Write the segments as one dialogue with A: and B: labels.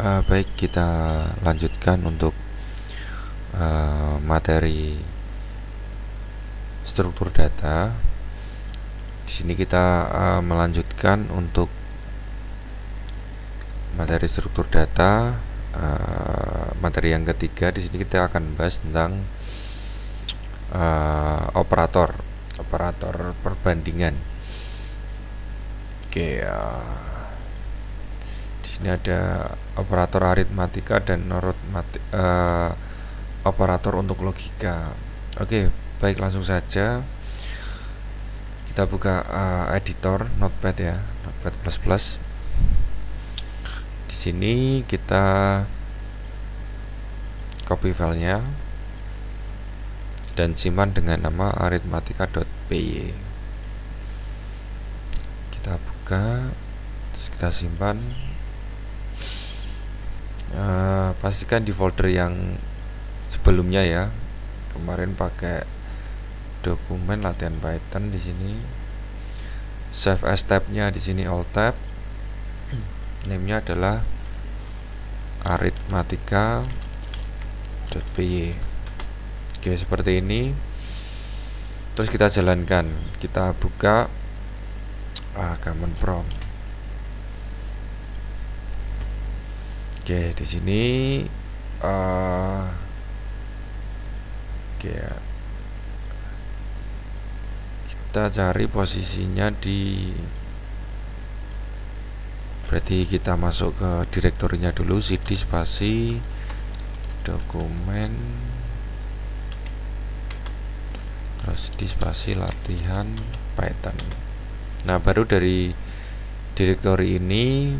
A: Baik, kita lanjutkan untuk materi struktur data. Di sini kita melanjutkan untuk materi struktur data. Materi yang ketiga, di sini kita akan bahas tentang operator perbandingan. Oke, di sini ada operator aritmatika dan operator untuk logika. Oke, baik, langsung saja kita buka editor Notepad ya, Notepad++. Di sini kita copy filenya dan simpan dengan nama arithmatica.py. Kita buka, terus kita simpan. Pastikan di folder yang sebelumnya ya. Kemarin pakai dokumen latihan Python, di sini save as tab-nya di sini all tab. Name-nya adalah arithmatica.py. Oke, seperti ini. Terus kita jalankan. Kita buka command prompt. Oke, di sini kita cari posisinya berarti kita masuk ke direktorinya dulu, cd spasi dokumen, terus di spasi latihan Python. Nah, baru dari direktori ini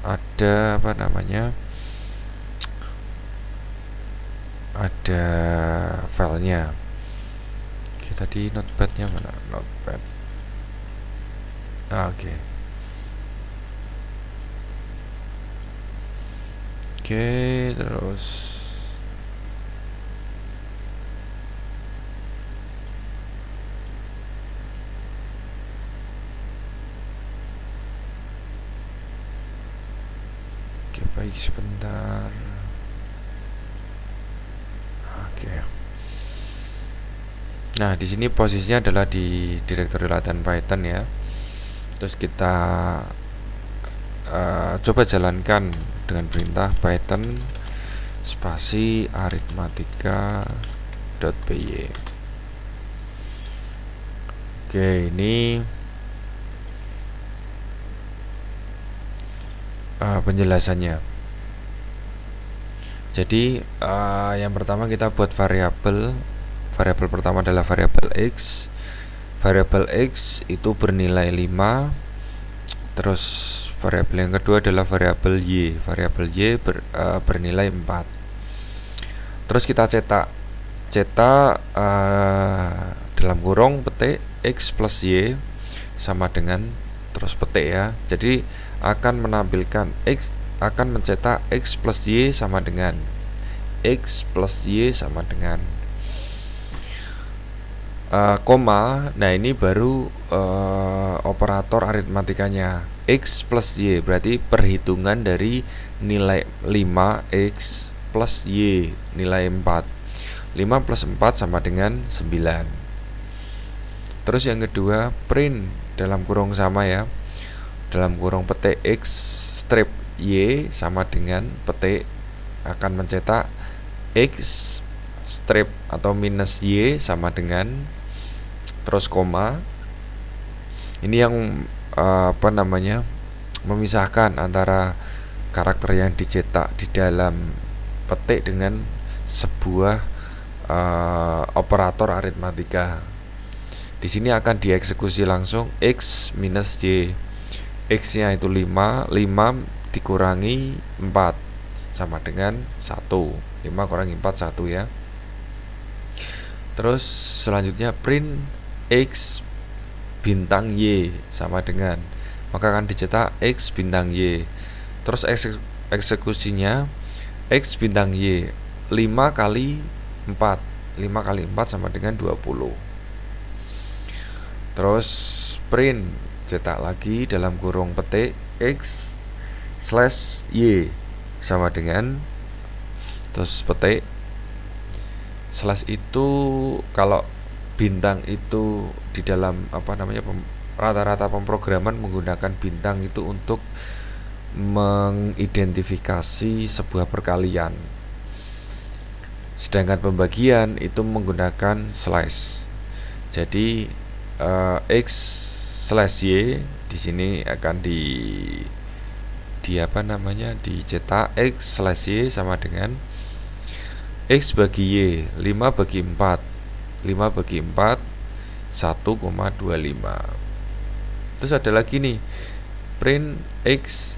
A: ada ada filenya. Oke, tadi notepadnya mana? Notepad. Oke. Oke, terus baik, sebentar. Oke. Nah, di sini posisinya adalah di direktori latihan Python ya. Terus kita coba jalankan dengan perintah Python spasi arithmatica.py. Oke, ini penjelasannya. Jadi yang pertama kita buat variabel pertama adalah variabel x. Variabel x itu bernilai 5. Terus variabel yang kedua adalah variabel y. Variabel y bernilai 4. Terus kita cetak dalam kurung petik x plus y sama dengan, terus petik ya. Jadi akan menampilkan akan mencetak x plus y sama dengan koma. Nah, ini baru operator aritmatikanya. X plus y berarti perhitungan dari nilai 5x plus y nilai 4. 5 plus 4 sama dengan 9. Terus yang kedua, print dalam kurung sama ya, dalam kurung petik x strip y sama dengan petik akan mencetak x strip atau minus y sama dengan, terus koma. Ini yang memisahkan antara karakter yang dicetak di dalam petik dengan sebuah operator aritmatika. Di sini akan dieksekusi langsung x minus y. X-nya itu 5 dikurangi 4 sama dengan 1. 5 kurangi 4 1 ya. Terus selanjutnya print x bintang y sama dengan, maka akan dicetak x bintang y. Terus eksekusinya x bintang y 5 kali 4 sama dengan 20. Terus print, cetak lagi dalam kurung petik x/y sama dengan, terus petik slash itu kalau bintang itu di dalam rata-rata pemrograman menggunakan bintang itu untuk mengidentifikasi sebuah perkalian. Sedangkan pembagian itu menggunakan slash. Jadi x/y di sini akan dicetak x/y sama dengan x bagi y, 5 bagi 4 1,25. Terus ada lagi nih, print x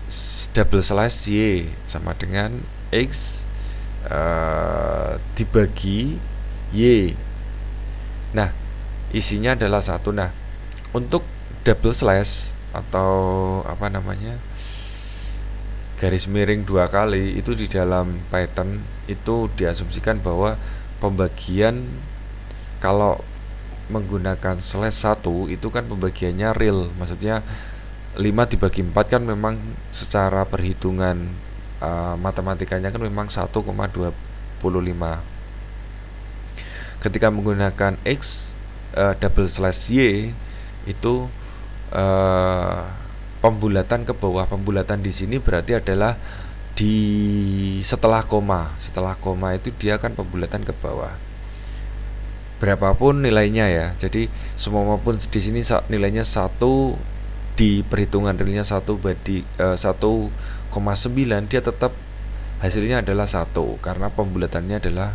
A: double slash y sama dengan x dibagi y. Nah, isinya adalah 1. Nah, untuk double slash atau garis miring 2 kali itu di dalam Python itu diasumsikan bahwa pembagian kalau menggunakan slash 1 itu kan pembagiannya real, maksudnya 5 dibagi 4 kan memang secara perhitungan matematikanya kan memang 1,25. Ketika menggunakan x double slash y itu pembulatan ke bawah. Pembulatan di sini berarti adalah di setelah koma. Setelah koma itu dia akan pembulatan ke bawah. Berapapun nilainya ya. Jadi semua maupun di sini nilainya 1, di perhitungan realnya 1/1,9, dia tetap hasilnya adalah 1 karena pembulatannya adalah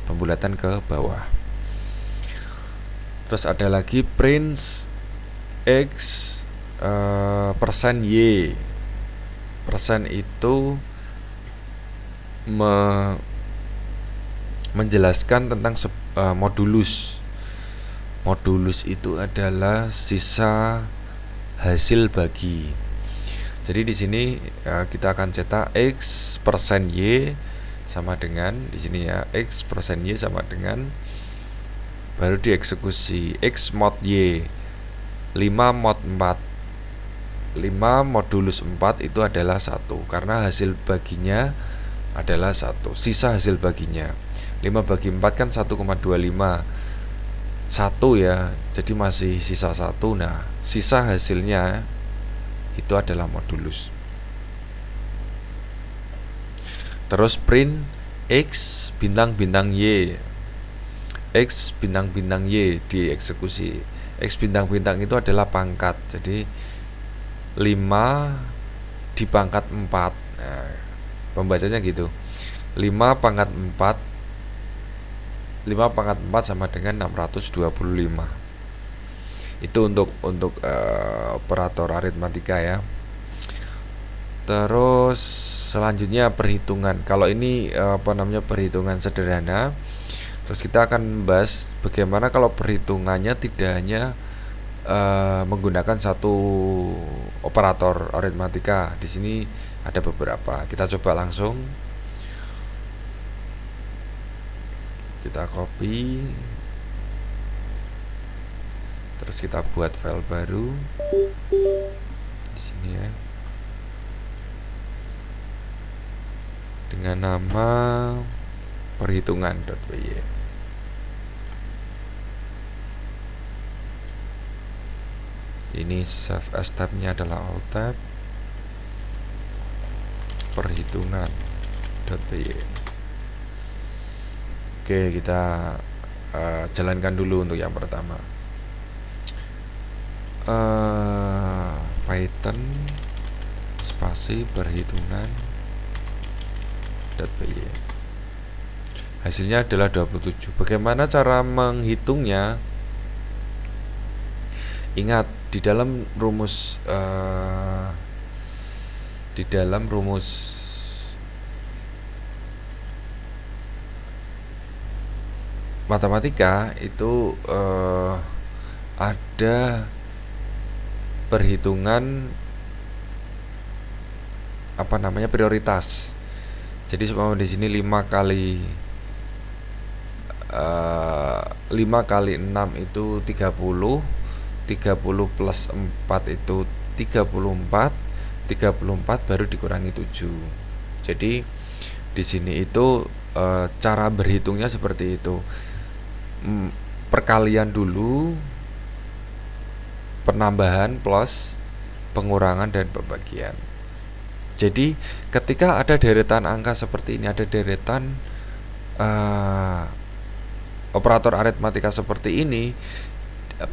A: pembulatan ke bawah. Terus ada lagi print x persen y. Persen itu menjelaskan tentang modulus. Modulus itu adalah sisa hasil bagi. Jadi di sini kita akan cetak x persen y sama dengan di sini ya, x persen y sama dengan, baru dieksekusi x mod y 5 mod 4. 5 modulus 4 itu adalah 1 karena hasil baginya adalah 1. Sisa hasil baginya 5 bagi 4 kan 1,25. 1 ya, jadi masih sisa 1. Nah, sisa hasilnya itu adalah modulus. Terus print x bintang-bintang y. X bintang-bintang y dieksekusi. X bintang-bintang itu adalah pangkat. Jadi 5 dipangkat 4. Nah, pembacanya gitu. 5 pangkat 4 sama dengan 625. Itu untuk operator aritmatika ya. Terus selanjutnya perhitungan. Kalau ini perhitungan sederhana. Terus kita akan membahas bagaimana kalau perhitungannya tidak hanya menggunakan satu operator aritmatika. Di sini ada beberapa. Kita coba langsung. Kita copy. Terus kita buat file baru di sini ya, dengan nama perhitungan.py. Ini save as tab-nya adalah alt tab perhitungan.py. Oke, kita jalankan dulu untuk yang pertama. Python spasi perhitungan.py. Hasilnya adalah 27. Bagaimana cara menghitungnya? Ingat, di dalam rumus matematika itu ada perhitungan prioritas. Jadi di sini 5 kali 6 itu 30. 30 plus 4 itu 34, 34 baru dikurangi 7. Jadi di sini itu cara berhitungnya seperti itu. Perkalian dulu, penambahan plus pengurangan dan pembagian. Jadi ketika ada deretan angka seperti ini, ada deretan operator aritmatika seperti ini,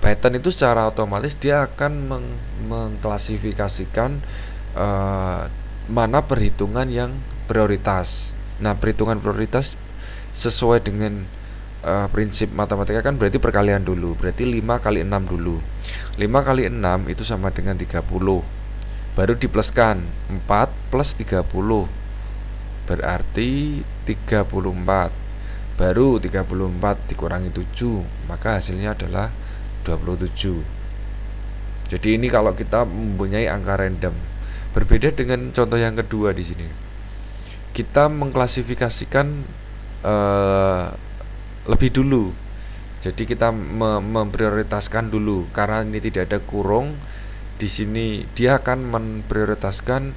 A: Python itu secara otomatis dia akan mengklasifikasikan mana perhitungan yang prioritas. Nah, perhitungan prioritas sesuai dengan prinsip matematika kan berarti perkalian dulu. Berarti 5 kali 6 dulu. 5 kali 6 itu sama dengan 30. Baru dipluskan 4 plus 30. Berarti 34. Baru 34 dikurangi 7, maka hasilnya adalah 27. Jadi ini kalau kita mempunyai angka random. Berbeda dengan contoh yang kedua di sini. Kita mengklasifikasikan lebih dulu. Jadi kita memprioritaskan dulu karena ini tidak ada kurung. Di sini dia akan memprioritaskan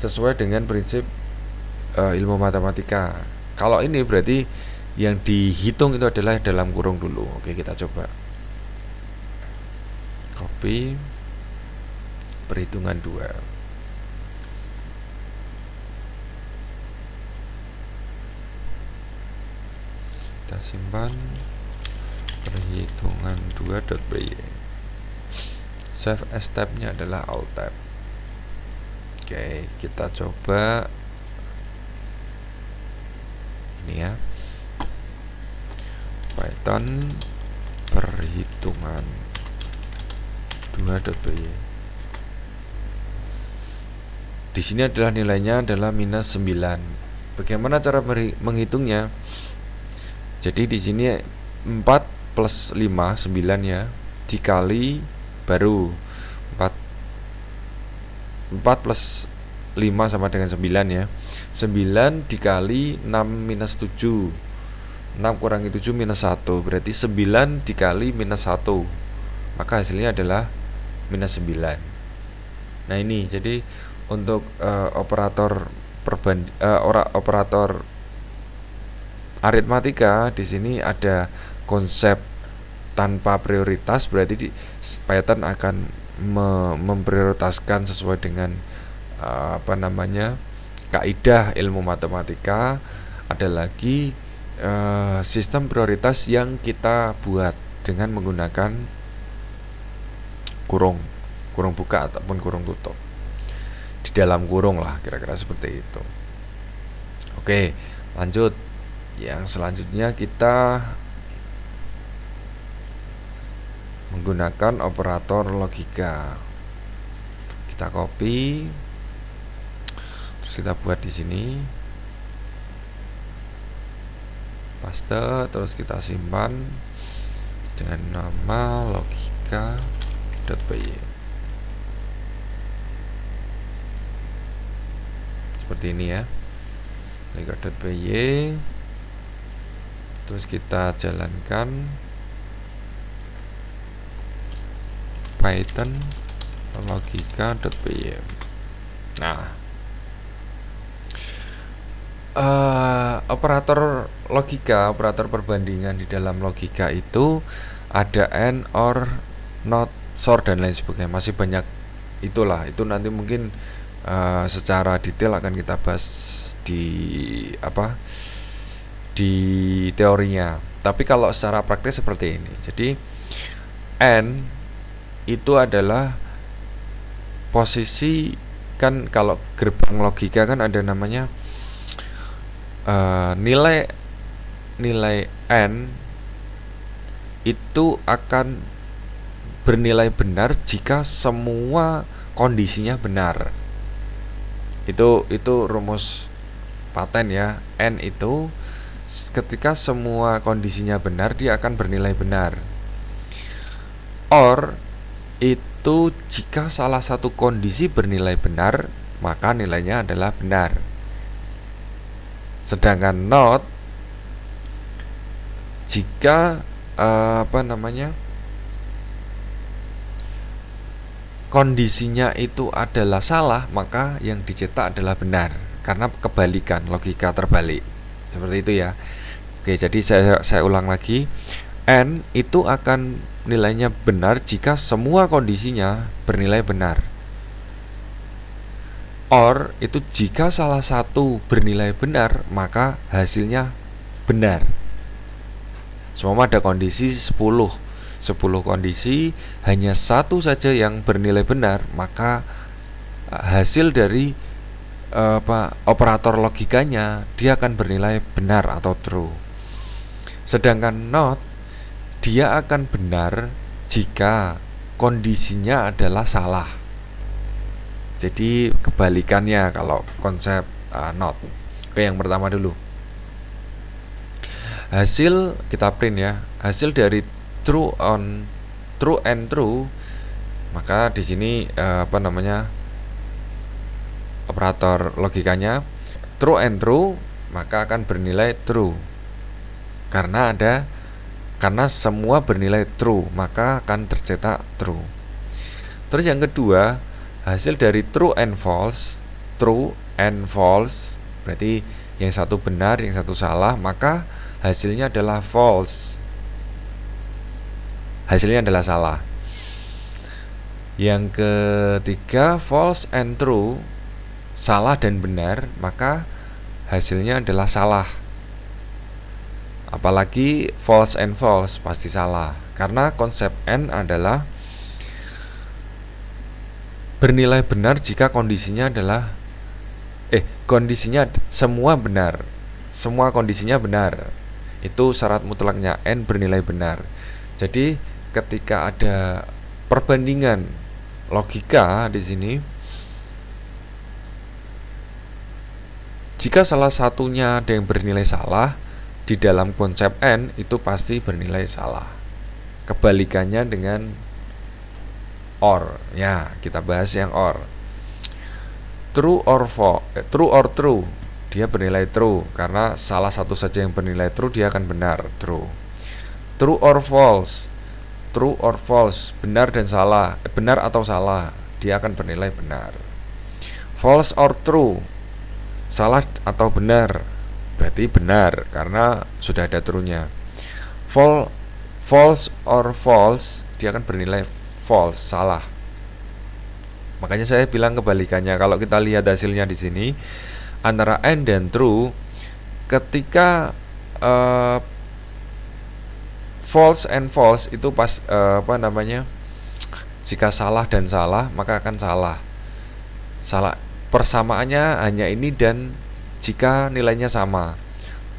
A: sesuai dengan prinsip ilmu matematika. Kalau ini berarti yang dihitung itu adalah dalam kurung dulu. Oke, kita coba copy perhitungan 2. Kita simpan perhitungan 2.py. Save as tab-nya adalah alt tab. Oke, kita coba ini ya, Python perhitungan 2.py. Di sini adalah nilainya adalah minus 9. Bagaimana cara menghitungnya? Jadi di sini 4 plus 5 9 ya, dikali baru 4 plus 5 sama dengan 9 ya. 9 dikali 6 minus 7. 6 kurangi 7 minus 1. Berarti 9 dikali minus 1. Maka hasilnya adalah minus 9. Nah ini, jadi untuk operator operator aritmatika di sini ada konsep tanpa prioritas, berarti Python akan memprioritaskan sesuai dengan kaidah ilmu matematika. Ada lagi sistem prioritas yang kita buat dengan menggunakan kurung buka ataupun kurung tutup. Di dalam kurung lah, kira-kira seperti itu. Oke, lanjut. Yang selanjutnya kita menggunakan operator logika. Kita copy, terus kita buat di sini, paste, terus kita simpan dengan nama logika.py. Seperti ini ya, logika.py. Terus kita jalankan Python logika.py. Nah, operator logika, operator perbandingan di dalam logika itu ada AND, OR, NOT, SOR dan lain sebagainya. Masih banyak itulah. Itu nanti mungkin secara detail akan kita bahas di teorinya. Tapi kalau secara praktis seperti ini. Jadi AND itu adalah posisi, kan kalau gerbang logika kan ada namanya nilai n itu akan bernilai benar jika semua kondisinya benar. Itu rumus paten ya. N itu ketika semua kondisinya benar, dia akan bernilai benar. OR itu jika salah satu kondisi bernilai benar, maka nilainya adalah benar. Sedangkan NOT jika kondisinya itu adalah salah, maka yang dicetak adalah benar, karena kebalikan, logika terbalik. Seperti itu ya. Oke, jadi saya ulang lagi. N itu akan nilainya benar jika semua kondisinya bernilai benar. OR itu jika salah satu bernilai benar, maka hasilnya benar. Semua ada kondisi 10 kondisi, hanya satu saja yang bernilai benar, maka hasil dari operator logikanya dia akan bernilai benar atau true. Sedangkan NOT dia akan benar jika kondisinya adalah salah. Jadi kebalikannya kalau konsep NOT. Oke, yang pertama dulu. Hasil kita print ya. Hasil dari true and true, maka di sini operator logikanya true and true, maka akan bernilai true. Karena semua bernilai true, maka akan tercetak true. Terus yang kedua, hasil dari true and false, berarti yang satu benar, yang satu salah, maka hasilnya adalah false. Hasilnya adalah salah. Yang ketiga, false and true, salah dan benar, maka hasilnya adalah salah. Apalagi false and false pasti salah, karena konsep N adalah bernilai benar jika kondisinya adalah kondisinya semua benar. Semua kondisinya benar. Itu syarat mutlaknya, N bernilai benar. Jadi ketika ada perbandingan logika di sini, jika salah satunya ada yang bernilai salah, di dalam konsep N itu pasti bernilai salah. Kebalikannya dengan OR. Ya, kita bahas yang OR. True or true, dia bernilai true, karena salah satu saja yang bernilai true, dia akan benar, true. True or false, benar dan salah, benar atau salah, dia akan bernilai benar. False or true, salah atau benar, berarti benar, karena sudah ada true-nya. False or false, dia akan bernilai false, salah. Makanya saya bilang kebalikannya. Kalau kita lihat hasilnya di sini, antara N dan true, ketika false and false itu pas jika salah dan salah, maka akan salah. Persamaannya hanya ini, dan jika nilainya sama.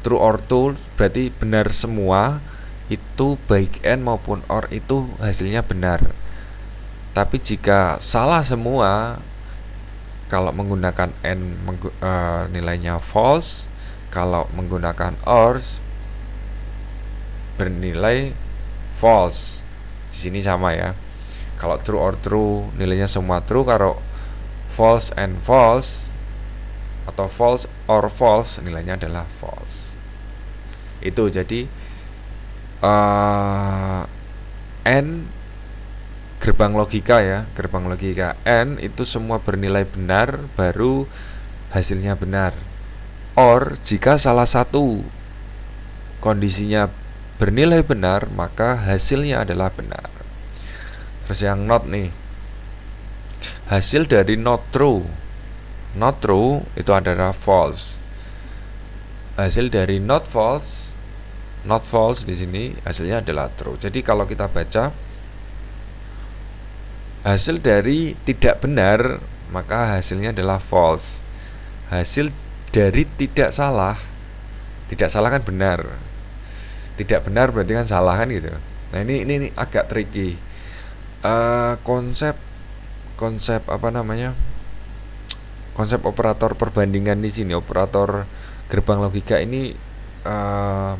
A: True or true berarti benar semua, itu baik N maupun OR itu hasilnya benar. Tapi jika salah semua, kalau menggunakan N nilainya false, kalau menggunakan OR bernilai false. Di sini sama ya. Kalau true or true nilainya semua true, kalau false and false atau false or false nilainya adalah false. Itu jadi N gerbang logika ya, gerbang logika N itu semua bernilai benar, baru hasilnya benar. OR jika salah satu kondisinya bernilai benar, maka hasilnya adalah benar. Terus yang not nih, hasil dari not true itu adalah false. Hasil dari not false di sini hasilnya adalah true. Jadi kalau kita baca hasil dari tidak benar, maka hasilnya adalah false. Hasil dari tidak salah kan benar. Tidak benar berarti kan salah kan gitu. Nah ini agak tricky. Konsep konsep operator perbandingan di sini, operator gerbang logika ini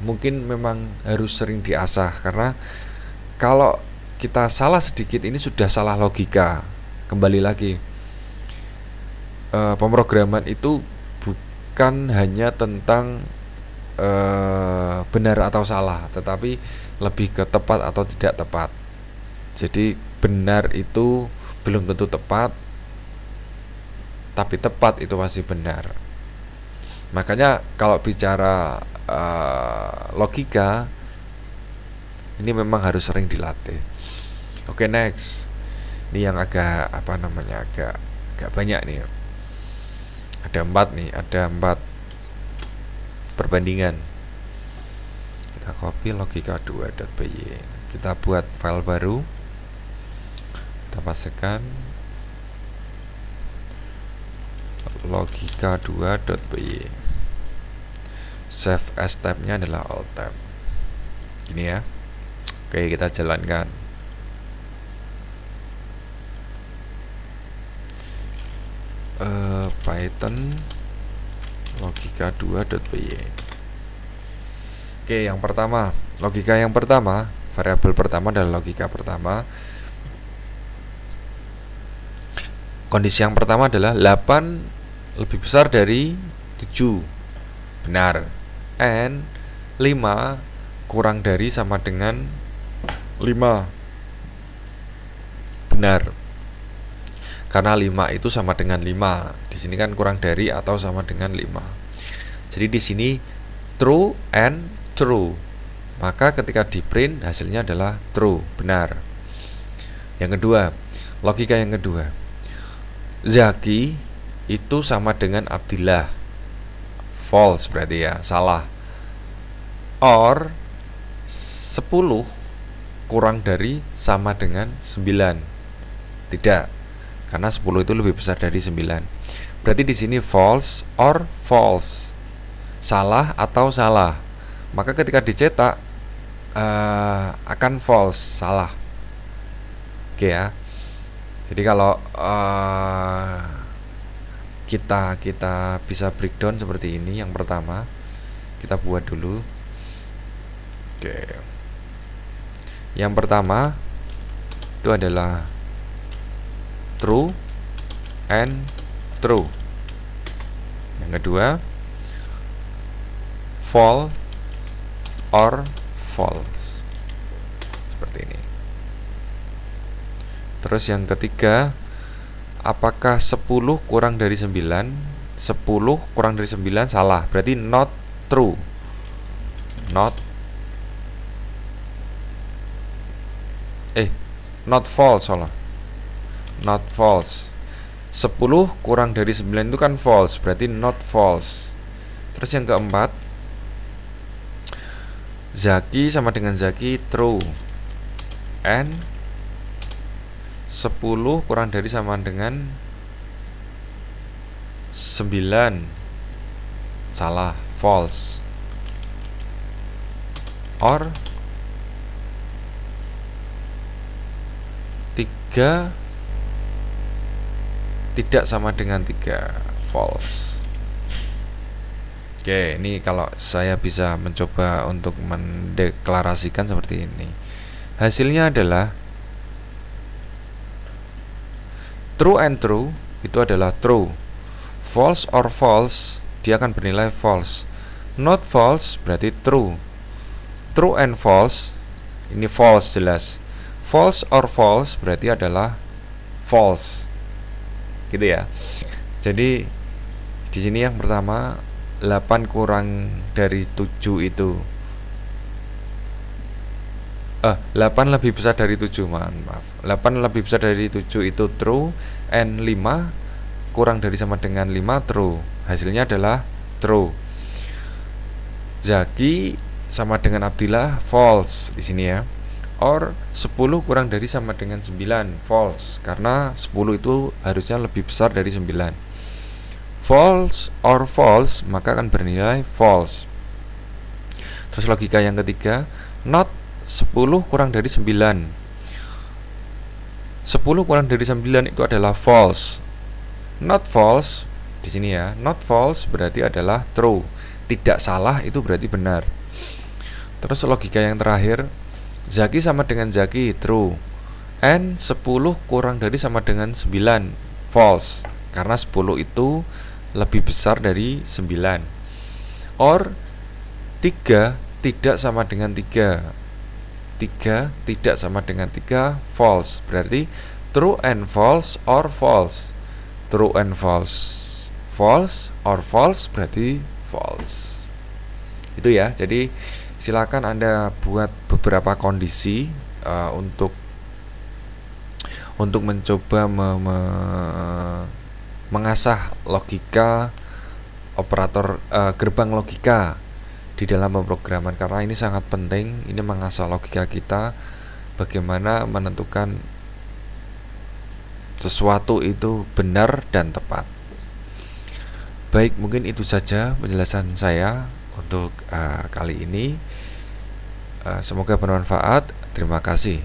A: mungkin memang harus sering diasah, karena kalau kita salah sedikit ini sudah salah logika. Kembali lagi, pemrograman itu bukan hanya tentang benar atau salah, tetapi lebih ke tepat atau tidak tepat. Jadi benar itu belum tentu tepat, tapi tepat itu pasti benar. Makanya kalau bicara logika, ini memang harus sering dilatih. Oke, next. Ini yang agak agak banyak nih. Ada 4 nih, ada 4 perbandingan. Kita copy logika2.py. Kita buat file baru. Kita pastikan logika2.py. Save as tab-nya adalah alt tab. Gini ya. Oke, kita jalankan. Python logika2.py. Oke, yang pertama, logika yang pertama, variabel pertama adalah logika pertama. Kondisi yang pertama adalah 8 lebih besar dari 7. Benar. And 5 kurang dari sama dengan 5. Benar. Karena 5 itu sama dengan 5. Di sini kan kurang dari atau sama dengan 5. Jadi di sini true and true. Maka ketika di print hasilnya adalah true, benar. Yang kedua, logika yang kedua. Zaki itu sama dengan Abdillah. False berarti ya, salah. Or 10 kurang dari sama dengan 9. Tidak. Karena 10 itu lebih besar dari 9. Berarti di sini false or false. Salah atau salah. Maka ketika dicetak akan false, salah. Oke ya. Jadi kalau kita bisa breakdown seperti ini. Yang pertama, kita buat dulu. Oke. Yang pertama itu adalah true and true. Yang kedua, false or false. Seperti ini. Terus yang ketiga, apakah 10 kurang dari 9? 10 kurang dari 9 salah. Berarti not true. Not false, salah. Not false. 10 kurang dari 9 itu kan false, berarti not false. Terus yang keempat, Zaki sama dengan Zaki true. And 10 kurang dari sama dengan 9 salah, false. Or 3 tidak sama dengan 3, false. Oke, ini kalau saya bisa mencoba untuk mendeklarasikan seperti ini. Hasilnya adalah true and true itu adalah true. False or false dia akan bernilai false. Not false berarti true. True and false ini false jelas. False or false berarti adalah false. Gitu ya. Jadi di sini yang pertama 8 kurang dari 7 itu 8 lebih besar dari 7, maaf. 8 lebih besar dari 7 itu true, and 5 kurang dari sama dengan 5 true. Hasilnya adalah true. Zaki sama dengan Abdillah false di sini ya. Or 10 kurang dari sama dengan 9 false, karena 10 itu harusnya lebih besar dari 9. False or false maka akan bernilai false. Terus logika yang ketiga, not 10 kurang dari 9. 10 kurang dari 9 itu adalah false. Not false di sini ya. Not false berarti adalah true. Tidak salah itu berarti benar. Terus logika yang terakhir, Zaki sama dengan Zaki true. And 10 kurang dari sama dengan 9 false, karena 10 itu lebih besar dari 9. Or 3 tidak sama dengan 3. 3 tidak sama dengan 3, false. Berarti true and false or false. True and false. False or false berarti false. Itu ya. Jadi silakan Anda buat beberapa kondisi untuk mencoba mengasah logika operator gerbang logika di dalam pemrograman, karena ini sangat penting. Ini mengasah logika kita bagaimana menentukan sesuatu itu benar dan tepat. Baik, mungkin itu saja penjelasan saya untuk kali ini. Semoga bermanfaat. Terima kasih.